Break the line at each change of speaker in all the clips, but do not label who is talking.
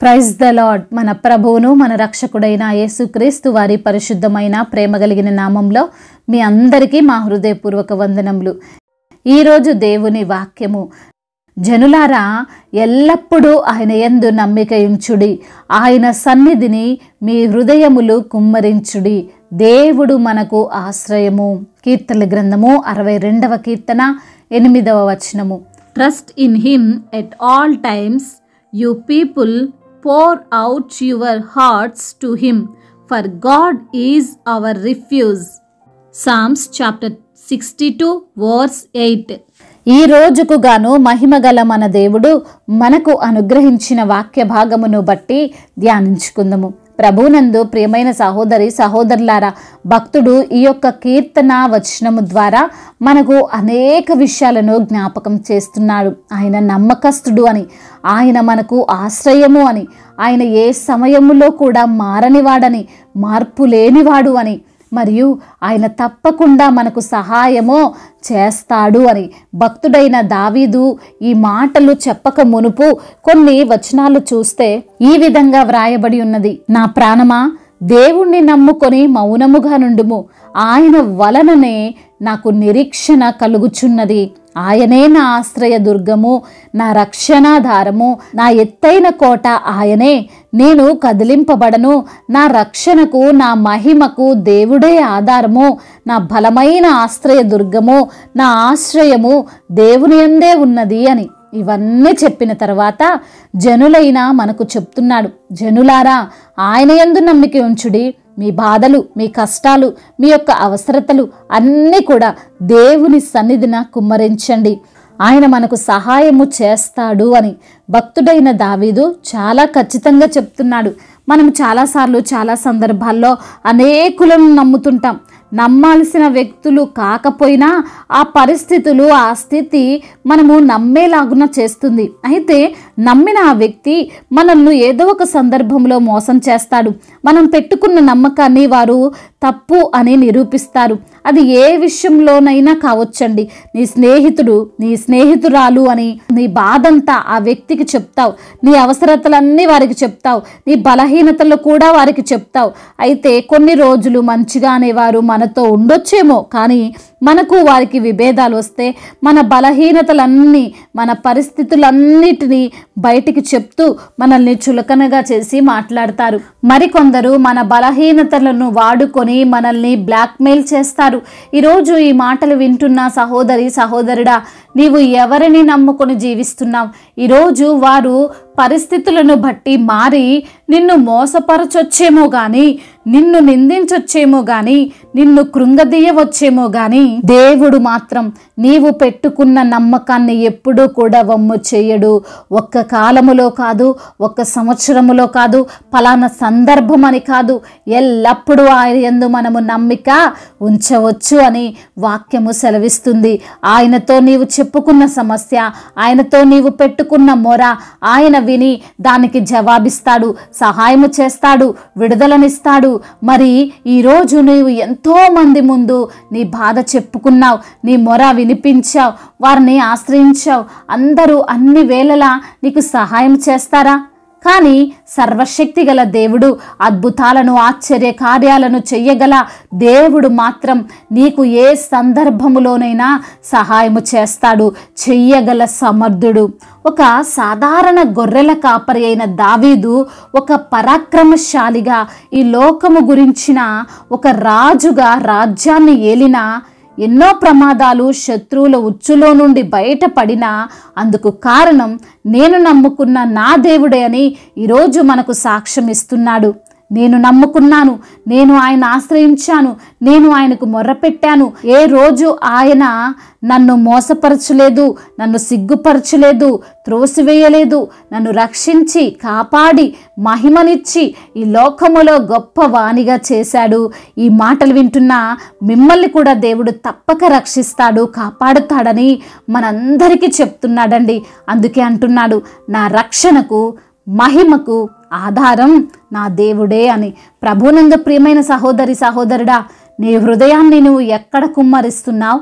Praise the lord. మన ప్రభువును మన రక్షకుడైన యేసుక్రీస్తు వారి పరిశుద్ధమైన ప్రేమ కలిగిన నామంలో మీ అందరికీ మా హృదయపూర్వక వందనములు. ఈరోజు దేవుని వాక్యము, జనులారా ఎల్లప్పుడూ ఆయన యందు నమ్మిక ఉంచుడి, ఆయన సన్నిధిని మీ హృదయములు కుమ్మరించుడి, దేవుడు మనకు ఆశ్రయము. కీర్తనల గ్రంథము 62వ కీర్తన 8వ వచనము. Trust in him at all times, you people pour out your hearts to him, for God is our refuge. Psalms chapter 62 verse 8. ఈ రోజుకు గాను మహిమగల మన దేవుడు మనకు అనుగ్రహించిన వాక్య భాగమును బట్టి ధ్యానించుకుందాము. ప్రభునందు ప్రియమైన సహోదరి సహోదరులారా, భక్తుడు ఈ యొక్క కీర్తన వచనము ద్వారా మనకు అనేక విషయాలను జ్ఞాపకం చేస్తున్నాడు. ఆయన నమ్మకస్తుడు అని, ఆయన మనకు ఆశ్రయము అని, ఆయన ఏ సమయములో కూడా మారనివాడని, మార్పు లేనివాడు అని, మరియు ఆయన తప్పకుండా మనకు సహాయము చేస్తాడు అని భక్తుడైన దావీదు ఈ మాటలు చెప్పక మునుపు కొన్ని వచనాలు చూస్తే ఈ విధంగా వ్రాయబడి ఉన్నది. నా ప్రాణమా, దేవుణ్ణి నమ్ముకొని మౌనముగా నుండుము, ఆయన వలననే నాకు నిరీక్షణ కలుగుచున్నది. ఆయనే నా ఆశ్రయ దుర్గము, నా రక్షణాధారము, నా ఎత్తైన కోట ఆయనే. నేను కదిలింపబడను. నా రక్షణకు, నా మహిమకు దేవుడే ఆధారము, నా బలమైన ఆశ్రయ దుర్గము, నా ఆశ్రయము దేవుని యందే ఉన్నది అని ఇవన్నీ చెప్పిన తర్వాత జనులైన మనకు చెప్తున్నాడు, జనులారా ఆయన యందు నమ్మిక ఉంచుడి, మీ బాధలు, మీ కష్టాలు, మీ యొక్క అవసరతలు అన్నీ కూడా దేవుని సన్నిధిన కుమ్మరించండి, ఆయన మనకు సహాయము చేస్తాడు అని భక్తుడైన దావీదు చాలా ఖచ్చితంగా చెప్తున్నాడు. మనం చాలాసార్లు చాలా సందర్భాల్లో అనేకులను నమ్ముతుంటాం. నమ్మాల్సిన వ్యక్తులు కాకపోయినా ఆ పరిస్థితులు, ఆ స్థితి మనము నమ్మేలాగున చేస్తుంది. అయితే నమ్మిన ఆ వ్యక్తి మనల్ని ఏదో ఒక సందర్భంలో మోసం చేస్తాడు. మనం పెట్టుకున్న నమ్మకాన్ని వారు తప్పు అని నిరూపిస్తారు. అది ఏ విషయంలోనైనా కావచ్చండి. నీ స్నేహితుడు, నీ స్నేహితురాలు అని నీ బాధంతా ఆ వ్యక్తికి చెప్తావు, నీ అవసరతలన్నీ వారికి చెప్తావు, నీ బలహీనతలు కూడా వారికి చెప్తావు. అయితే కొన్ని రోజులు మంచిగానే వారు మనతో ఉండొచ్చేమో, కానీ మనకు వారికి విభేదాలు వస్తే మన బలహీనతలన్నీ, మన పరిస్థితులన్నిటినీ బయటికి చెప్తూ మనల్ని చులకనగా చేసి మాట్లాడతారు. మరికొందరు మన బలహీనతలను వాడుకొని మనల్ని బ్లాక్మెయిల్ చేస్తారు. ఈరోజు ఈ మాటలు వింటున్న సహోదరి సహోదరుడా, నీవు ఎవరిని నమ్ముకొని జీవిస్తున్నావు? ఈరోజు వారు పరిస్థితులను బట్టి మారి నిన్ను మోసపరచొచ్చేమో కానీ, నిన్ను నిందించొచ్చేమో కానీ, నిన్ను కృంగదీయవచ్చేమో కానీ దేవుడు మాత్రం నీవు పెట్టుకున్న నమ్మకాన్ని ఎప్పుడూ కూడా వమ్ము చేయడు. ఒక్క కాలములో కాదు, ఒక్క సంవత్సరములో కాదు, ఫలానా సందర్భం అని కాదు, ఎల్లప్పుడూ ఆయన యందు మనము నమ్మిక ఉంచవచ్చు అని వాక్యము సెలవిస్తుంది. ఆయనతో నీవు చెప్పుకున్న సమస్య, ఆయనతో నీవు పెట్టుకున్న మొర ఆయన విని దానికి జవాబిస్తాడు, సహాయము చేస్తాడు, విడుదలనిస్తాడు. మరి ఈరోజు నీవు ఎంతో మంది ముందు నీ బాధ చెప్పుకున్నావు, నీ మొర వినిపించావు, వారిని ఆశ్రయించావు. అందరూ అన్ని వేళలా నీకు సహాయం చేస్తారా? కానీ సర్వశక్తి గల దేవుడు, అద్భుతాలను, ఆశ్చర్య కార్యాలను చెయ్యగల దేవుడు మాత్రం నీకు ఏ సందర్భములోనైనా సహాయము చేస్తాడు, చెయ్యగల సమర్థుడు. ఒక సాధారణ గొర్రెల కాపరి అయిన దావీదు ఒక పరాక్రమశాలిగా, ఈ లోకము గురించిన ఒక రాజుగా రాజ్యాన్ని ఏలిన, ఎన్నో ప్రమాదాలు, శత్రువుల ఉచ్చులో నుండి బయటపడినా అందుకు కారణం నేను నమ్ముకున్న నా దేవుడే అని ఈరోజు మనకు సాక్ష్యం ఇస్తున్నాడు. నేను నమ్ముకున్నాను, నేను ఆయన ఆశ్రయించాను, నేను ఆయనకు మొర్రపెట్టాను. ఏ రోజు ఆయన నన్ను మోసపరచలేదు, నన్ను సిగ్గుపరచలేదు, త్రోసివేయలేదు. నన్ను రక్షించి కాపాడి మహిమనిచ్చి ఈ లోకములో గొప్ప వాణిగా చేశాడు. ఈ మాటలు వింటున్న మిమ్మల్ని కూడా దేవుడు తప్పక రక్షిస్తాడు, కాపాడుతాడని మనందరికీ చెప్తున్నాడండి. అందుకే అంటున్నాడు, నా రక్షణకు, మహిమకు ఆధారం నా దేవుడే అని. ప్రభునందు ప్రియమైన సహోదరి సహోదరుడా, నీ హృదయాన్ని నువ్వు ఎక్కడ కుమ్మరిస్తున్నావు?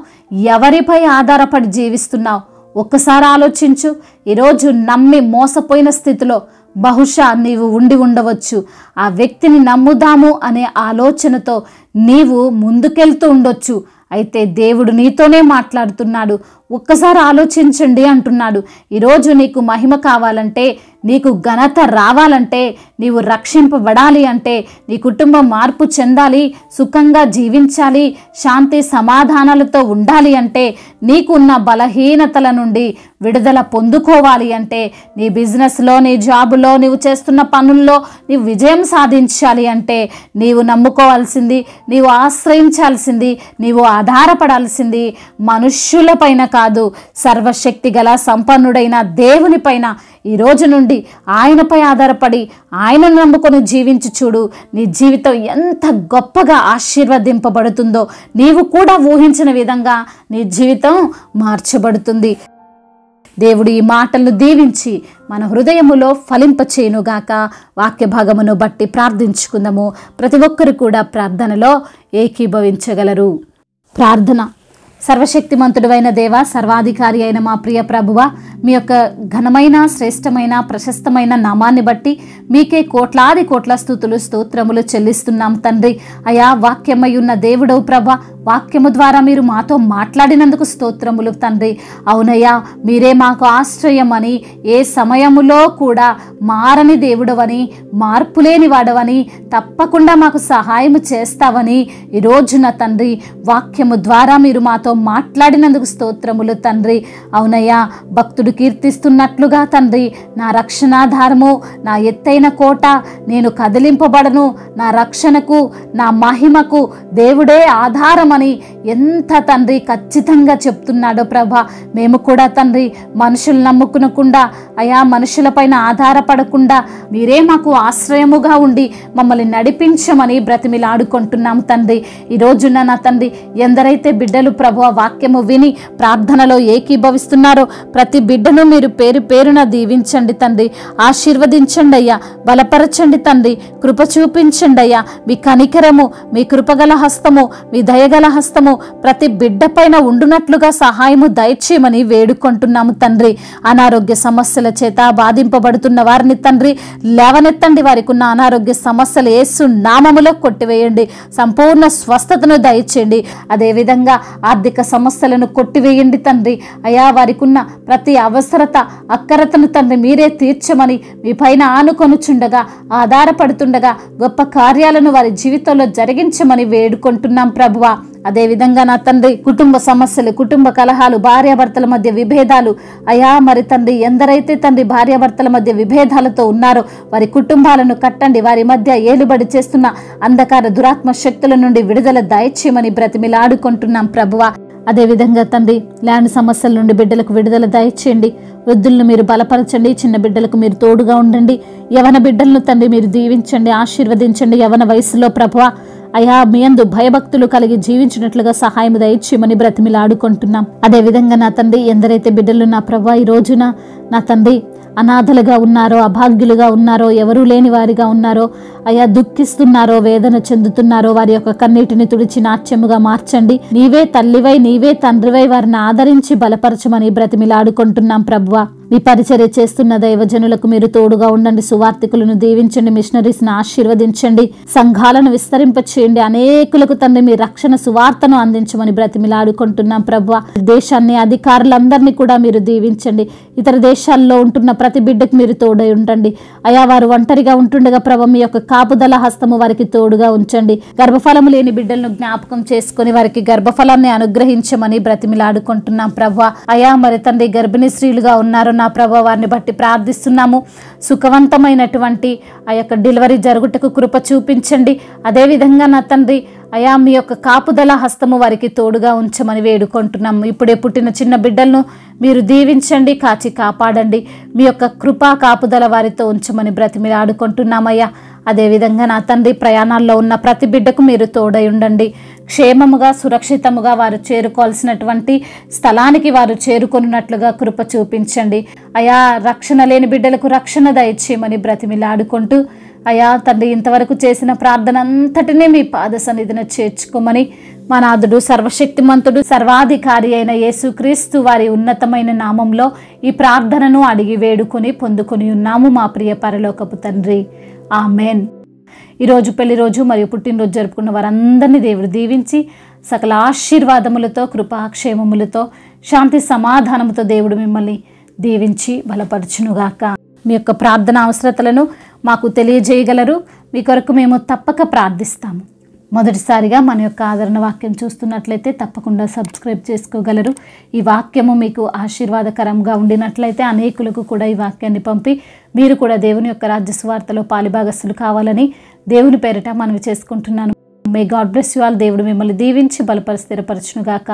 ఎవరిపై ఆధారపడి జీవిస్తున్నావు? ఒక్కసారి ఆలోచించు. ఈరోజు నమ్మి మోసపోయిన స్థితిలో బహుశా నీవు ఉండి ఉండవచ్చు. ఆ వ్యక్తిని నమ్ముదాము అనే ఆలోచనతో నీవు ముందుకెళ్తూ ఉండొచ్చు. అయితే దేవుడు నీతోనే మాట్లాడుతున్నాడు. ఒక్కసారి ఆలోచించండి అంటున్నాడు. ఈరోజు నీకు మహిమ కావాలంటే, నీకు ఘనత రావాలంటే, నీవు రక్షింపబడాలి అంటే, నీ కుటుంబం మార్పు చెందాలి, సుఖంగా జీవించాలి, శాంతి సమాధానాలతో ఉండాలి అంటే, నీకున్న బలహీనతల నుండి విడుదల పొందుకోవాలి అంటే, నీ బిజినెస్లో, నీ జాబులో, నీవు చేస్తున్న పనుల్లో నీవు విజయం సాధించాలి అంటే, నీవు నమ్ముకోవాల్సింది, నీవు ఆశ్రయించాల్సింది, నీవు ఆధారపడాల్సింది మనుష్యులపైన కాదు, సర్వశక్తి గల సంపన్నుడైన దేవుని పైన. ఈ రోజు నుండి ఆయనపై ఆధారపడి ఆయనను నమ్ముకొని జీవించి చూడు. నీ జీవితం ఎంత గొప్పగా ఆశీర్వదింపబడుతుందో, నీవు కూడా ఊహించిన విధంగా నీ జీవితం మార్చబడుతుంది. దేవుడు ఈ మాటలను దీవించి మన హృదయములో ఫలింపచేయునుగాక. వాక్య భాగమును బట్టి ప్రార్థించుకుందాము. ప్రతి ఒక్కరు కూడా ప్రార్థనలో ఏకీభవించగలరు. ప్రార్థన. సర్వశక్తిమంతుడైన దేవ, సర్వాధికారి అయిన మా ప్రియ ప్రభువ, మీ యొక్క ఘనమైన, శ్రేష్టమైన, ప్రశస్తమైన నామాన్ని బట్టి మీకే కోట్లాది కోట్ల స్తుతులు, స్తోత్రములు చెల్లిస్తున్నాం తండ్రి. అయా, వాక్యమై ఉన్న దేవుడవు ప్రభ, వాక్యము ద్వారా మీరు మాతో మాట్లాడినందుకు స్తోత్రములు తండ్రి. అవునయ్యా, మీరే మాకు ఆశ్రయమని, ఏ సమయములో కూడా మారని దేవుడవని, మార్పులేని వాడవని, తప్పకుండా మాకు సహాయము చేస్తావని ఈ రోజున తండ్రి వాక్యము ద్వారా మీరు మాతో మాట్లాడినందుకు స్తోత్రములు తండ్రి. అవునయ్యా, భక్తుడు కీర్తిస్తున్నట్లుగా తండ్రి, నా రక్షణాధారము, నా ఎత్తైన కోట, నేను కదిలింపబడను, నా రక్షణకు, నా మహిమకు దేవుడే ఆధారమని ఎంత తండ్రి ఖచ్చితంగా చెప్తున్నాడో ప్రభా. మేము కూడా తండ్రి మనుషులు నమ్ముకునకుండా, అయా మనుషులపైన ఆధారపడకుండా మీరే మాకు ఆశ్రయముగా ఉండి మమ్మల్ని నడిపించమని బ్రతిమిలాడుకుంటున్నాం తండ్రి. ఈ రోజున నా తండ్రి, ఎందరైతే బిడ్డలు ప్రభు వాక్యము విని ప్రార్థనలో ఏకీభవిస్తున్నారో ప్రతి బిడ్డను మీరు పేరు పేరున దీవించండి తండ్రి. ఆశీర్వదించండి అయ్యా, బలపరచండి తండ్రి, కృప చూపించండి అయ్యా. మీ కనికరము, మీ కృపగల హస్తము, మీ దయగల హస్తము ప్రతి బిడ్డ పైన ఉండునట్లుగా సహాయము దయచేయమని వేడుకుంటున్నాము తండ్రి. అనారోగ్య సమస్యల చేత బాధింపబడుతున్న వారిని తండ్రి లేవనెత్తండి. వారికి ఉన్న అనారోగ్య సమస్యలు యేసు నామములో కొట్టివేయండి. సంపూర్ణ స్వస్థతను దయచేయండి. అదేవిధంగా ఆర్థిక సమస్యలను కొట్టివేయండి తండ్రి. అయా, వారికి ఉన్న ప్రతి అవసరత, అక్కరతను తండ్రి మీరే తీర్చమని మీ పైన ఆనుకొనుచుండగా, ఆధారపడుతుండగా గొప్ప కార్యాలను వారి జీవితంలో జరిగించమని వేడుకుంటున్నాం ప్రభువా. అదేవిధంగా నా తండ్రి, కుటుంబ సమస్యలు, కుటుంబ కలహాలు, భార్యాభర్తల మధ్య విభేదాలు, అయా మరి తండ్రి ఎందరైతే తండ్రి భార్యాభర్తల మధ్య విభేదాలతో ఉన్నారో వారి కుటుంబాలను కట్టండి. వారి మధ్య ఏలుబడి చేస్తున్న అంధకార దురాత్మ శక్తుల నుండి విడుదల దయచేయమని బ్రతిమిలాడుకుంటున్నాం ప్రభువా. అదేవిధంగా తండ్రి, ల్యాండ్ సమస్యల నుండి బిడ్డలకు విడుదల దయచేయండి. వృద్ధులను మీరు బలపరచండి. చిన్న బిడ్డలకు మీరు తోడుగా ఉండండి. యవన బిడ్డలను తండ్రి మీరు దీవించండి, ఆశీర్వదించండి. యవన వయసులో ప్రభువా అయా, మీ యందు భయభక్తులు కలిగి జీవించినట్లుగా సహాయం దయచేయమని బ్రతిమిలాడుకుంటున్నాం. అదేవిధంగా నా తండ్రి, ఎందరైతే బిడ్డలు నా ప్రభువా ఈ రోజున నా తండ్రి అనాథలుగా ఉన్నారో, అభాగ్యులుగా ఉన్నారో, ఎవరూ లేని వారిగా ఉన్నారో, అయా దుఃఖిస్తున్నారో, వేదన చెందుతున్నారో, వారి యొక్క కన్నీటిని తుడిచి నాట్యముగా మార్చండి. నీవే తల్లివై, నీవే తండ్రివై వారిని ఆదరించి బలపరచమని బ్రతిమిలాడుకుంటున్నాం ప్రభువా. మీ పరిచర్య చేస్తున్న దైవజనులకు మీరు తోడుగా ఉండండి. సువార్థికులను దీవించండి. మిషనరీస్ని ఆశీర్వదించండి. సంఘాలను విస్తరింపచేయండి. అనేకులకు తండ్రి మీ రక్షణ సువార్తను అందించమని బ్రతిమిలాడుకుంటున్నాం ప్రభువా. దేశాన్ని, అధికారులందరినీ కూడా మీరు దీవించండి. ఇతర దేశాల్లో ఉంటున్న ప్రతి బిడ్డకు మీరు తోడై ఉండండి. అయా, వారు ఒంటరిగా ఉంటుండగా ప్రభు మీ యొక్క కాపుదల హస్తము వారికి తోడుగా ఉంచండి. గర్భఫలము లేని బిడ్డలను జ్ఞాపకం చేసుకుని వారికి గర్భఫలాన్ని అనుగ్రహించమని బ్రతిమిలాడుకుంటున్నాం ప్రభువా. అయా మరి తండ్రి, గర్భిణీ స్త్రీలుగా ఉన్నారు నా ప్రభు, వారిని బట్టి ప్రార్థిస్తున్నాము. సుఖవంతమైనటువంటి ఆ యొక్క డెలివరీ జరుగుటకు కృప చూపించండి. అదేవిధంగా నా తండ్రి, అయా మీ యొక్క కాపుదల హస్తము వారికి తోడుగా ఉంచమని వేడుకుంటున్నాము. ఇప్పుడే పుట్టిన చిన్న బిడ్డలను మీరు దీవించండి, కాచి కాపాడండి. మీ యొక్క కృపా కాపుదల వారితో ఉంచమని బ్రతిమిలాడుకుంటున్నామయ్యా. అదేవిధంగా నా తండ్రి, ప్రయాణాల్లో ఉన్న ప్రతి బిడ్డకు మీరు తోడై ఉండండి. క్షేమముగా, సురక్షితముగా వారు చేరుకోవాల్సినటువంటి స్థలానికి వారు చేరుకొనున్నట్లుగా కృప చూపించండి. అయా, రక్షణ లేని బిడ్డలకు రక్షణ దయచేయమని బ్రతిమిలాడుకుంటూ అయా తండ్రి, ఇంతవరకు చేసిన ప్రార్థన అంతటినీ మీ పాద సన్నిధిన చేర్చుకోమని మా నాథుడు, సర్వశక్తిమంతుడు, సర్వాధికారి అయిన యేసుక్రీస్తు వారి ఉన్నతమైన నామంలో ఈ ప్రార్థనను అడిగి వేడుకొని పొందుకొని ఉన్నాము మా ప్రియ పరలోకపు తండ్రి. ఆమెన్. ఈరోజు పెళ్లి రోజు మరియు పుట్టినరోజు జరుపుకున్న వారందరినీ దేవుడు దీవించి సకల ఆశీర్వాదములతో, కృపాక్షేమములతో, శాంతి సమాధానముతో దేవుడు మిమ్మల్ని దీవించి బలపరచునుగాక. మీ యొక్క ప్రార్థన అవసరతలను మాకు తెలియజేయగలరు. మీ కొరకు మేము తప్పక ప్రార్థిస్తాము. మొదటిసారిగా మన యొక్క ఆదరణ వాక్యం చూస్తున్నట్లయితే తప్పకుండా సబ్స్క్రైబ్ చేసుకోగలరు. ఈ వాక్యము మీకు ఆశీర్వాదకరంగా ఉండినట్లయితే అనేకులకు కూడా ఈ వాక్యాన్ని పంపి మీరు కూడా దేవుని యొక్క రాజ్య సువార్తలో పాలిభాగస్తులు కావాలని దేవుని పేరిట మనవి చేసుకుంటున్నాను. May God bless you all. దేవుడు మిమ్మల్ని దీవించి బలపరిచి స్థిరపరచునుగాక.